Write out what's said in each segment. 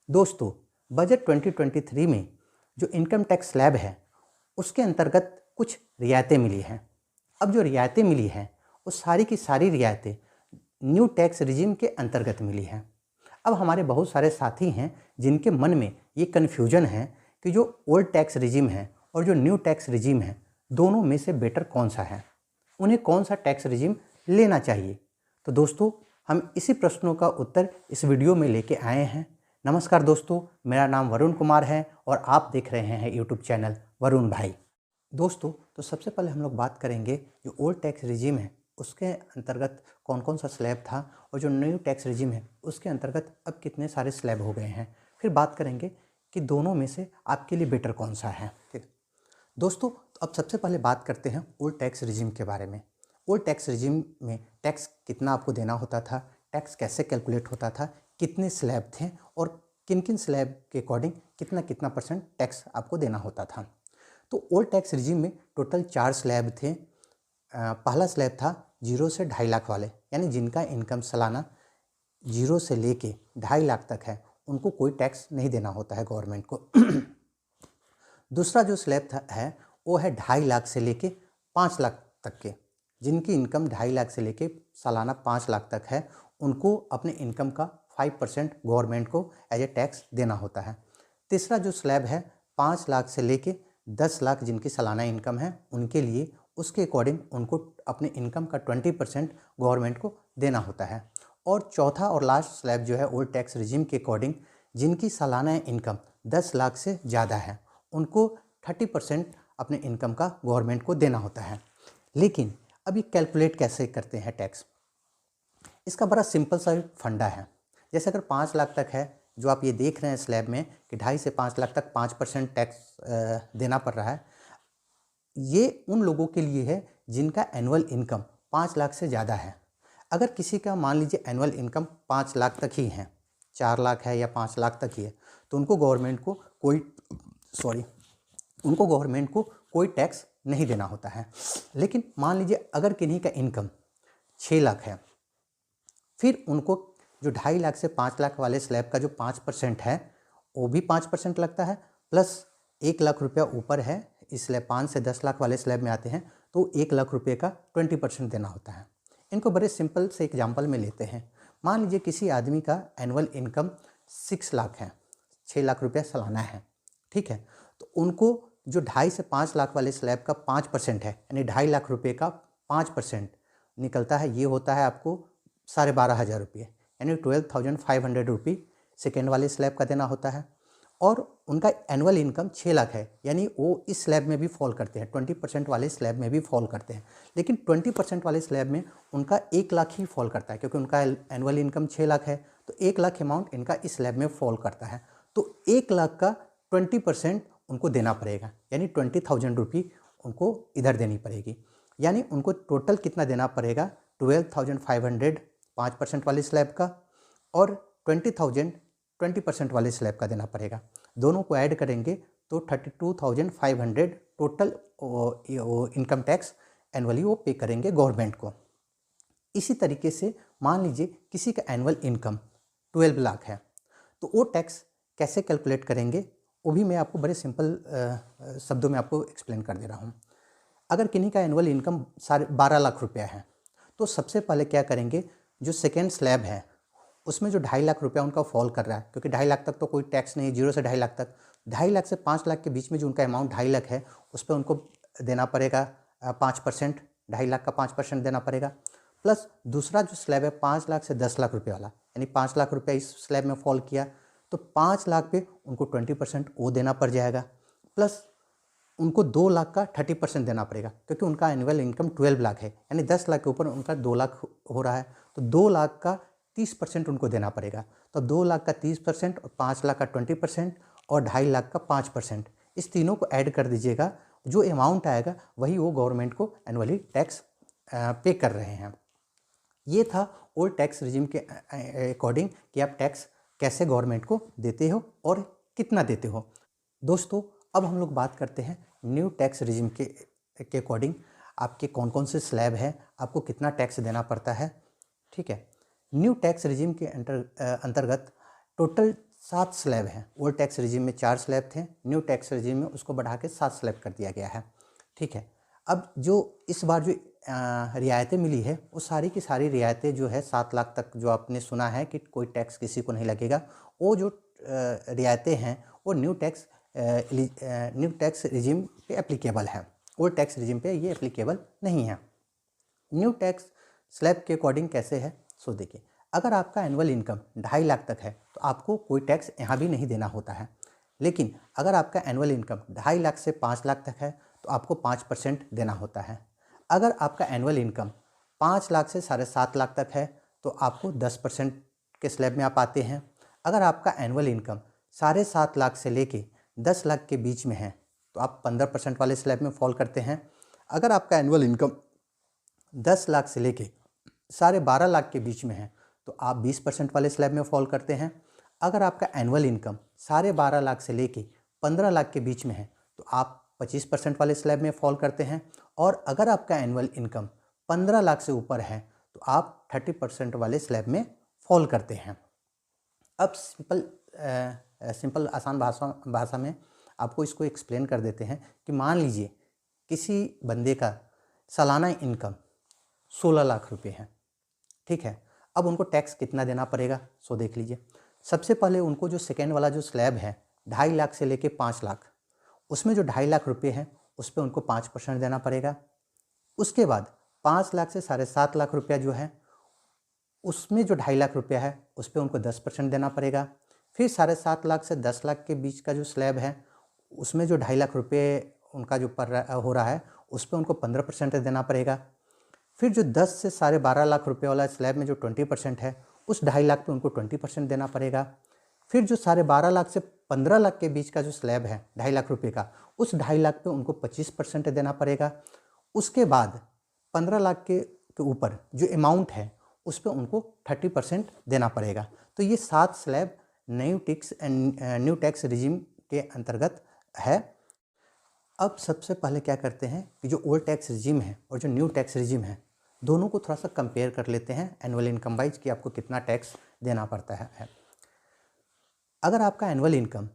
दोस्तों, बजट 2023 में जो इनकम टैक्स स्लैब है उसके अंतर्गत कुछ रियायतें मिली हैं। अब जो रियायतें मिली हैं वो सारी की सारी रियायतें न्यू टैक्स रिजिम के अंतर्गत मिली हैं। अब हमारे बहुत सारे साथी हैं जिनके मन में ये कन्फ्यूजन है कि जो ओल्ड टैक्स रिजिम है और जो न्यू टैक्स रिजिम है दोनों में से बेटर कौन सा है, उन्हें कौन सा टैक्स रिजिम लेना चाहिए। तो दोस्तों, हम इसी प्रश्नों का उत्तर इस वीडियो में लेके आए हैं। नमस्कार दोस्तों, मेरा नाम वरुण कुमार है और आप देख रहे हैं यूट्यूब चैनल वरुण भाई। दोस्तों, तो सबसे पहले हम लोग बात करेंगे जो ओल्ड टैक्स रिजिम है उसके अंतर्गत कौन कौन सा स्लैब था और जो न्यू टैक्स रिजिम है उसके अंतर्गत अब कितने सारे स्लैब हो गए हैं। फिर बात करेंगे कि दोनों में से आपके लिए बेटर कौन सा है। ठीक है दोस्तों, तो अब सबसे पहले बात करते हैं ओल्ड टैक्स रिजिम के बारे में। ओल्ड टैक्स रिजिम में टैक्स कितना आपको देना होता था, टैक्स कैसे कैलकुलेट होता था, कितने स्लैब थे और किन किन स्लैब के अकॉर्डिंग कितना कितना % टैक्स आपको देना होता था। तो ओल्ड टैक्स रिजिम में टोटल 4 स्लैब थे। पहला स्लैब था 0 से 2.5 लाख वाले, यानी जिनका इनकम सालाना 0 से लेके 2.5 लाख तक है उनको कोई टैक्स नहीं देना होता है गवर्नमेंट को। दूसरा जो स्लैब है वो है 2.5 लाख से लेके 5 लाख तक के, जिनकी इनकम 2.5 लाख से लेके सालाना 5 लाख तक है उनको अपने इनकम का 5% गवर्नमेंट को एज ए टैक्स देना होता है। तीसरा जो स्लैब है 5 लाख से लेके 10 लाख जिनकी सालाना इनकम है उनके लिए उसके अकॉर्डिंग उनको अपने इनकम का 20% गवर्नमेंट को देना होता है। और चौथा और लास्ट स्लैब जो है ओल्ड टैक्स रिजिम के अकॉर्डिंग जिनकी सालाना इनकम 10 लाख से ज़्यादा है उनको 30% अपने इनकम का गवर्नमेंट को देना होता है। लेकिन अब ये कैलकुलेट कैसे करते हैं टैक्स, इसका बड़ा सिंपल सा फंडा है। जैसे अगर 5 लाख तक है जो आप ये देख रहे हैं स्लैब में कि 2.5 से 5 लाख तक 5% टैक्स देना पड़ रहा है, ये उन लोगों के लिए है जिनका एनुअल इनकम 5 लाख से ज़्यादा है। अगर किसी का मान लीजिए एनुअल इनकम 5 लाख तक ही है, 4 लाख है या 5 लाख तक ही है, तो उनको गवर्नमेंट को कोई टैक्स नहीं देना होता है। लेकिन मान लीजिए अगर किन्हीं का इनकम 6 लाख है, फिर उनको जो 2.5 लाख से 5 लाख वाले स्लैब का जो 5% है वो भी 5% लगता है, प्लस 1 लाख रुपया ऊपर है, इसलिए 5 से 10 लाख वाले स्लैब में आते हैं तो 1 लाख रुपये का 20% देना होता है। इनको बड़े सिंपल से एग्जाम्पल में लेते हैं। मान लीजिए किसी आदमी का एनुअल इनकम 6 लाख है, 6 लाख रुपया सालाना है, ठीक है, तो उनको जो 2.5 से 5 लाख वाले स्लैब का 5% है, यानी 2.5 लाख रुपये का 5% निकलता है, ये होता है आपको 12,500 रुपये, यानी 12,500 रुपये सेकेंड वाले स्लैब का देना होता है। और उनका एनुअल इनकम 6 लाख है, यानी वो इस स्लैब में भी फॉल करते हैं, 20% वाले स्लैब में भी फॉल करते हैं। लेकिन 20% वाले स्लैब में उनका 1 लाख ही फॉल करता है, क्योंकि उनका एनुअल इनकम 6 लाख है तो 1 लाख अमाउंट इनका इस स्लैब में फॉल करता है। तो 1 लाख का 20% उनको देना पड़ेगा, यानी 20,000 रुपये उनको इधर देनी पड़ेगी। यानी उनको टोटल कितना देना पड़ेगा, 12,500 5% वाले स्लैब का और 20,000 20% वाले स्लैब का देना पड़ेगा। दोनों को ऐड करेंगे तो 32,500 टोटल इनकम टैक्स एनुअली वो पे करेंगे गवर्नमेंट को। इसी तरीके से मान लीजिए किसी का एनुअल इनकम 12 लाख है, तो वो टैक्स कैसे कैलकुलेट करेंगे वो भी मैं आपको बड़े सिंपल शब्दों में आपको एक्सप्लेन कर दे रहा हूँ। अगर किन्हीं का एनुअल इनकम 12 लाख रुपया है तो सबसे पहले क्या करेंगे, जो सेकेंड स्लैब है उसमें जो 2.5 लाख रुपया उनका फॉल कर रहा है, क्योंकि 2.5 लाख तक तो कोई टैक्स नहीं, 0 से 2.5 लाख तक, 2.5 लाख से 5 लाख के बीच में जो उनका अमाउंट 2.5 लाख है उस पर उनको देना पड़ेगा 5%, 2.5 लाख का 5% देना पड़ेगा। प्लस दूसरा जो स्लैब है 5 लाख से 10 लाख रुपये वाला, यानी 5 लाख रुपया इस स्लैब में फॉल किया तो 5 लाख पे उनको 20% वो देना पड़ जाएगा। प्लस उनको 2 लाख का 30% देना पड़ेगा, क्योंकि उनका एनुअल इनकम 12 लाख है, यानी 10 लाख के ऊपर उनका 2 लाख हो रहा है, तो 2 लाख का 30% उनको देना पड़ेगा। तो 2 लाख का 30% और 5 लाख का 20% और 2.5 लाख का 5%, इस तीनों को ऐड कर दीजिएगा, जो अमाउंट आएगा वही वो गवर्नमेंट को एनुअली टैक्स पे कर रहे हैं। ये था ओल्ड टैक्स रिजिम के अकॉर्डिंग कि आप टैक्स कैसे गवर्नमेंट को देते हो और कितना देते हो। दोस्तों, अब हम लोग बात करते हैं न्यू टैक्स रिजिम के अकॉर्डिंग आपके कौन कौन से स्लैब हैं, आपको कितना टैक्स देना पड़ता है। ठीक है, न्यू टैक्स रिजिम के अंतर्गत टोटल 7 स्लैब हैं। ओल्ड टैक्स रिजीम में 4 स्लैब थे, न्यू टैक्स रिजीम में उसको बढ़ा के 7 स्लैब कर दिया गया है। ठीक है, अब जो इस बार जो रियायतें मिली है वो सारी की सारी रियायतें जो है 7 लाख तक, जो आपने सुना है कि कोई टैक्स किसी को नहीं लगेगा, वो जो रियायतें हैं वो न्यू टैक्स रिजीम पे एप्लीकेबल है। ओल्ड टैक्स रिजीम पे ये एप्लीकेबल नहीं है। न्यू टैक्स स्लैब के अकॉर्डिंग कैसे है, सो देखिए, अगर आपका एनुअल इनकम 2.5 लाख तक है तो आपको कोई टैक्स यहाँ भी नहीं देना होता है। लेकिन अगर आपका एनुअल इनकम 2.5 लाख से 5 लाख तक है तो आपको 5% देना होता है। अगर आपका एनुअल इनकम 5 लाख से 7.5 लाख तक है तो आपको 10% के स्लैब में आप आते हैं। अगर आपका एनुअल इनकम 7.5 लाख से लेके 10 लाख के बीच में है तो आप 15% वाले स्लैब में फॉल करते हैं। अगर आपका एनुअल इनकम 10 लाख से लेके 12.5 लाख के बीच में है तो आप 20% वाले स्लैब में फॉल करते हैं। अगर आपका एनुअल इनकम 12.5 लाख से लेके 15 लाख के बीच में है तो आप 25% वाले स्लैब में फॉल करते हैं। और अगर आपका एनुअल इनकम 15 लाख से ऊपर है तो आप 30% वाले स्लैब में फॉल करते हैं। अब सिंपल आसान भाषा में आपको इसको एक्सप्लेन कर देते हैं कि मान लीजिए किसी बंदे का सालाना इनकम 16 लाख रुपए है। ठीक है, अब उनको टैक्स कितना देना पड़ेगा, सो देख लीजिए। सबसे पहले उनको जो सेकेंड वाला जो स्लैब है 2.5 लाख से लेके 5 लाख, उसमें जो 2.5 लाख रुपए हैं उस पर उनको 5% देना पड़ेगा। उसके बाद 5 लाख से 7.5 लाख रुपया जो है उसमें जो 2.5 लाख रुपया है उस पर उनको 10% देना पड़ेगा। फिर 7.5 लाख से 10 लाख के बीच का जो स्लैब है उसमें जो 2.5 लाख रुपये उनका जो हो रहा है उस पर उनको 15% देना पड़ेगा। फिर जो 10 से 12.5 लाख रुपये वाला स्लैब में जो 20% है उस 2.5 लाख पे उनको 20% देना पड़ेगा। फिर जो 12.5 लाख से 15 लाख के बीच का जो स्लैब है 2.5 लाख रुपये का, उस 2.5 लाख पे उनको 25% देना पड़ेगा। उसके बाद 15 लाख के ऊपर जो अमाउंट है उस पर उनको 30% देना पड़ेगा। तो ये 7 स्लैब न्यू टैक्स रिजीम के अंतर्गत है। अब सबसे पहले क्या करते हैं कि जो ओल्ड टैक्स रिजीम है और जो न्यू टैक्स रिजीम है दोनों को थोड़ा सा कंपेयर कर लेते हैं एनुअल इनकम वाइज कि आपको कितना टैक्स देना पड़ता है। अगर आपका एनुअल इनकम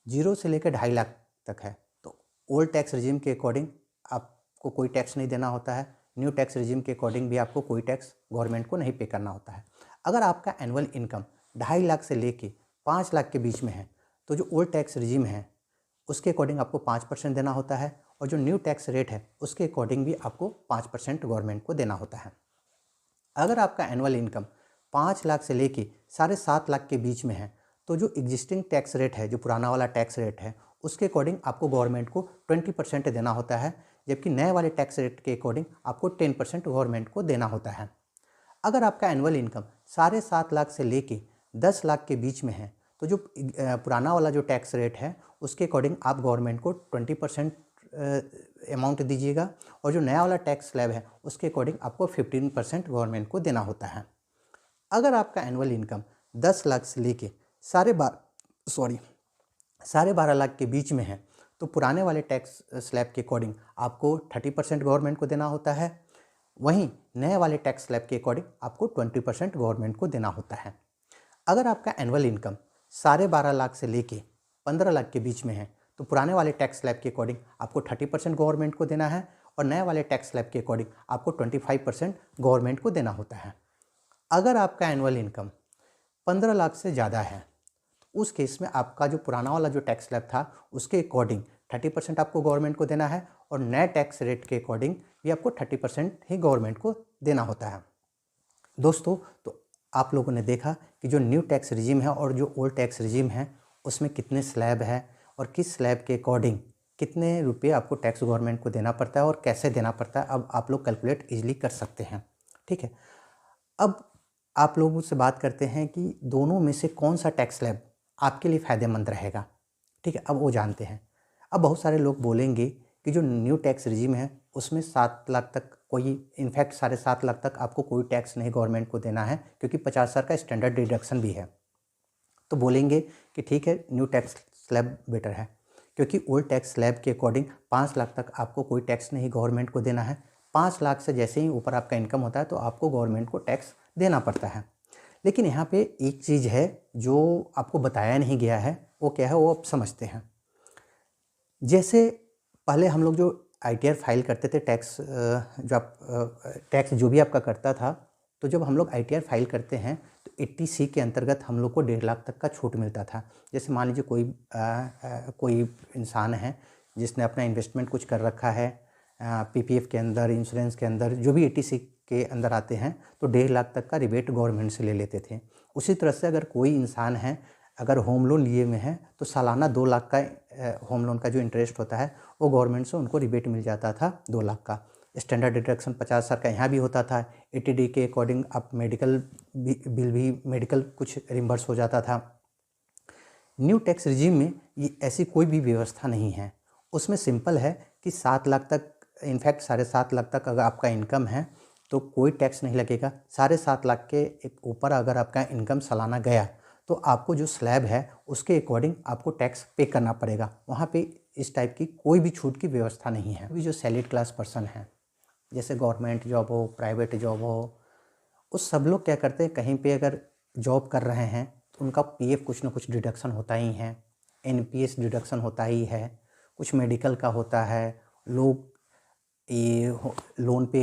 0 से लेकर 2.5 लाख तक है तो ओल्ड टैक्स रिजीम के अकॉर्डिंग आपको कोई टैक्स नहीं देना होता है। न्यू टैक्स रिजीम के अकॉर्डिंग भी आपको कोई टैक्स गवर्नमेंट को नहीं पे करना होता है। अगर आपका एनुअल इनकम 2.5 लाख से लेके 5 लाख के बीच में है तो जो ओल्ड टैक्स रिजीम है उसके अकॉर्डिंग आपको 5% देना होता है और जो न्यू टैक्स रेट है उसके अकॉर्डिंग भी आपको 5% गवर्नमेंट को देना होता है। अगर आपका एनुअल इनकम 5 लाख से लेके 7.5 लाख के बीच में है तो जो एग्जिस्टिंग टैक्स रेट है, जो पुराना वाला टैक्स रेट है, उसके अकॉर्डिंग आपको गवर्नमेंट को 20% देना होता है, जबकि नए वाले टैक्स रेट के अकॉर्डिंग आपको 10% गवर्नमेंट को देना होता है। अगर आपका एनुअल इनकम 7.5 लाख से लेके 10 लाख के बीच में है तो जो पुराना वाला जो टैक्स रेट है उसके अकॉर्डिंग आप गवर्नमेंट को 20% अमाउंट दीजिएगा और जो नया वाला टैक्स स्लैब है उसके अकॉर्डिंग आपको 15% गवर्नमेंट को देना होता है। अगर आपका एनुअल इनकम 10 लाख से लेके 12.5 लाख के बीच में है तो पुराने वाले टैक्स स्लैब के अकॉर्डिंग आपको 30% गवर्नमेंट को देना होता है। वहीं नए वाले टैक्स स्लैब के अकॉर्डिंग आपको 20% गवर्नमेंट को देना होता है। अगर आपका एनुअल इनकम 12.5 लाख से लेके 15 लाख के बीच में है तो पुराने वाले टैक्स स्लैब के अकॉर्डिंग आपको 30% गवर्नमेंट को देना है और नए वाले टैक्स स्लैब के अकॉर्डिंग आपको 25% गवर्नमेंट को देना होता है। अगर आपका एनुअल इनकम 15 लाख से ज़्यादा है तो उस केस में आपका जो पुराना वाला जो टैक्स स्लैब था उसके अकॉर्डिंग 30% आपको गवर्नमेंट को देना है और नए टैक्स रेट के अकॉर्डिंग भी आपको 30% ही गवर्नमेंट को देना होता है। दोस्तों, तो आप लोगों ने देखा कि जो न्यू टैक्स रिजीम है और जो ओल्ड टैक्स रिजीम है उसमें कितने स्लैब है और किस स्लैब के अकॉर्डिंग कितने रुपये आपको टैक्स गवर्नमेंट को देना पड़ता है और कैसे देना पड़ता है। अब आप लोग कैलकुलेट ईजिली कर सकते हैं। ठीक है, अब आप लोगों से बात करते हैं कि दोनों में से कौन सा टैक्स स्लैब आपके लिए फ़ायदेमंद रहेगा। ठीक है, अब वो जानते हैं। अब बहुत सारे लोग बोलेंगे कि जो न्यू टैक्स रिजीम है उसमें 7 लाख तक कोई, इनफैक्ट 7.5 लाख तक आपको कोई टैक्स नहीं गवर्नमेंट को देना है क्योंकि 50,000 का स्टैंडर्ड डिडक्शन भी है। तो बोलेंगे कि ठीक है, न्यू टैक्स स्लैब बेटर है क्योंकि ओल्ड टैक्स स्लैब के अकॉर्डिंग 5 लाख तक आपको कोई टैक्स नहीं गवर्नमेंट को देना है। 5 लाख से जैसे ही ऊपर आपका इनकम होता है तो आपको गवर्नमेंट को टैक्स देना पड़ता है। लेकिन यहाँ पे एक चीज़ है जो आपको बताया नहीं गया है, वो क्या है वो आप समझते हैं। जैसे पहले हम लोग जो आईटीआर फाइल करते थे, टैक्स जो आप टैक्स जो भी आपका करता था, तो जब हम लोग आईटीआर फाइल करते हैं तो 80C के अंतर्गत हम लोग को 1.5 लाख तक का छूट मिलता था। जैसे मान लीजिए कोई इंसान है जिसने अपना इन्वेस्टमेंट कुछ कर रखा है पीपीएफ के अंदर, इंश्योरेंस के अंदर, जो भी 80C के अंदर आते हैं, तो 1.5 लाख तक का रिबेट गवर्नमेंट से ले लेते थे। उसी तरह से अगर कोई इंसान है अगर होम लोन लिए हुए हैं तो सालाना 2 लाख का होम लोन का जो इंटरेस्ट होता है वो गवर्नमेंट से उनको रिबेट मिल जाता था 2 लाख का। स्टैंडर्ड डिडक्शन 50,000 का यहाँ भी होता था। 80D के अकॉर्डिंग आप मेडिकल बिल भी मेडिकल कुछ रिम्बर्स हो जाता था। न्यू टैक्स रिजीम में ये ऐसी कोई भी व्यवस्था नहीं है। उसमें सिंपल है कि 7 लाख तक, इनफैक्ट 7.5 लाख तक अगर आपका इनकम है तो कोई टैक्स नहीं लगेगा। 7.5 लाख के एक ऊपर अगर आपका इनकम सालाना गया तो आपको जो स्लैब है उसके अकॉर्डिंग आपको टैक्स पे करना पड़ेगा। वहाँ पे इस टाइप की कोई भी छूट की व्यवस्था नहीं है। अभी जो सैलरीड क्लास पर्सन है, जैसे गवर्नमेंट जॉब हो, प्राइवेट जॉब हो, उस सब लोग क्या करते हैं, कहीं पे अगर जॉब कर रहे हैं तो उनका पीएफ कुछ ना कुछ डिडक्शन होता ही है, एनपीएस डिडक्शन होता ही है, कुछ मेडिकल का होता है। लोग ये लोन पे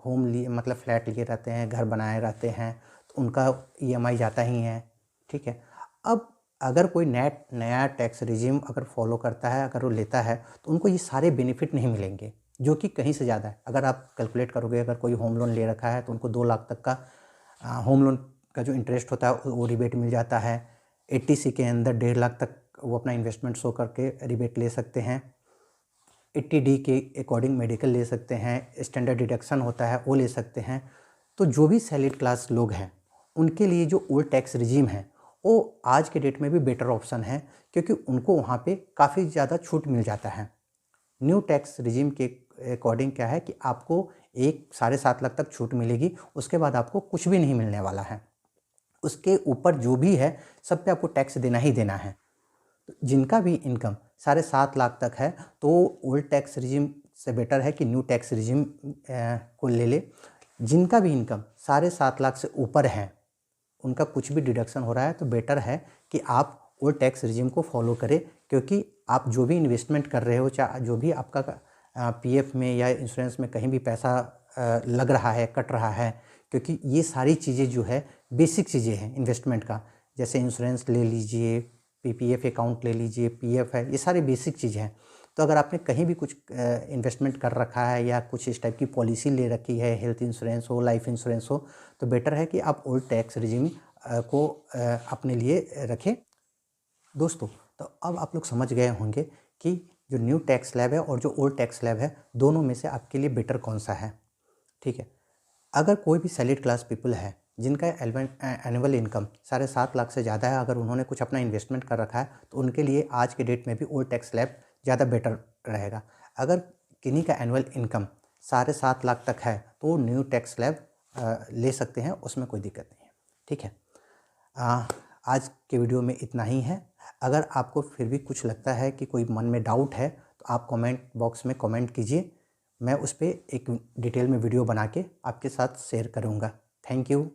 होम लिए मतलब फ्लैट लिए रहते हैं, घर बनाए रहते हैं, तो उनका ईएमआई जाता ही है। ठीक है। अब अगर कोई नया टैक्स रिजीम अगर फॉलो करता है, अगर वो लेता है, तो उनको ये सारे बेनिफिट नहीं मिलेंगे, जो कि कहीं से ज़्यादा है। अगर आप कैलकुलेट करोगे, अगर कोई होम लोन ले रखा है तो उनको 2 लाख तक का होम लोन का जो इंटरेस्ट होता है वो रिबेट मिल जाता है। 80C के अंदर 1.5 लाख तक वो अपना इन्वेस्टमेंट शो करके रिबेट ले सकते हैं। 80D के अकॉर्डिंग मेडिकल ले सकते हैं, स्टैंडर्ड डिडक्शन होता है वो ले सकते हैं। तो जो भी सैलरीड क्लास लोग हैं उनके लिए जो ओल्ड टैक्स रिजीम है वो आज के डेट में भी बेटर ऑप्शन है, क्योंकि उनको वहाँ पे काफ़ी ज़्यादा छूट मिल जाता है। न्यू टैक्स रिजीम के अकॉर्डिंग क्या है कि आपको 7.5 लाख तक छूट मिलेगी, उसके बाद आपको कुछ भी नहीं मिलने वाला है। उसके ऊपर जो भी है सब पे आपको टैक्स देना ही देना है। जिनका भी इनकम 7.5 लाख तक है तो ओल्ड टैक्स रिजीम से बेटर है कि न्यू टैक्स रिजीम को ले ले। जिनका भी इनकम 7.5 लाख से ऊपर है, उनका कुछ भी डिडक्शन हो रहा है, तो बेटर है कि आप ओल्ड टैक्स रिजीम को फॉलो करें, क्योंकि आप जो भी इन्वेस्टमेंट कर रहे हो, चाहे जो भी आपका पीएफ में या इंश्योरेंस में कहीं भी पैसा लग रहा है, कट रहा है, क्योंकि ये सारी चीज़ें जो है बेसिक चीज़ें हैं इन्वेस्टमेंट का। जैसे इंश्योरेंस ले लीजिए, पीपीएफ अकाउंट ले लीजिए, पीएफ है, ये सारी बेसिक चीज़ें हैं। तो अगर आपने कहीं भी कुछ इन्वेस्टमेंट कर रखा है या कुछ इस टाइप की पॉलिसी ले रखी है, हेल्थ इंश्योरेंस हो, लाइफ इंश्योरेंस हो, तो बेटर है कि आप ओल्ड टैक्स रिजीम को अपने लिए रखें। दोस्तों, तो अब आप लोग समझ गए होंगे कि जो न्यू टैक्स स्लैब है और जो ओल्ड टैक्स स्लैब है, दोनों में से आपके लिए बेटर कौन सा है। ठीक है। अगर कोई भी सैलरीड क्लास पीपल है जिनका एनुअल इनकम 7.5 लाख से ज़्यादा है, अगर उन्होंने कुछ अपना इन्वेस्टमेंट कर रखा है, तो उनके लिए आज के डेट में भी ओल्ड टैक्स स्लैब ज़्यादा बेटर रहेगा। अगर किन्हीं का एनुअल इनकम 7.5 लाख तक है तो न्यू टैक्स स्लैब ले सकते हैं, उसमें कोई दिक्कत नहीं है। ठीक है। आज के वीडियो में इतना ही है। अगर आपको फिर भी कुछ लगता है कि कोई मन में डाउट है तो आप कमेंट बॉक्स में कमेंट कीजिए, मैं उस पर एक डिटेल में वीडियो बना के आपके साथ शेयर करूँगा। Thank you.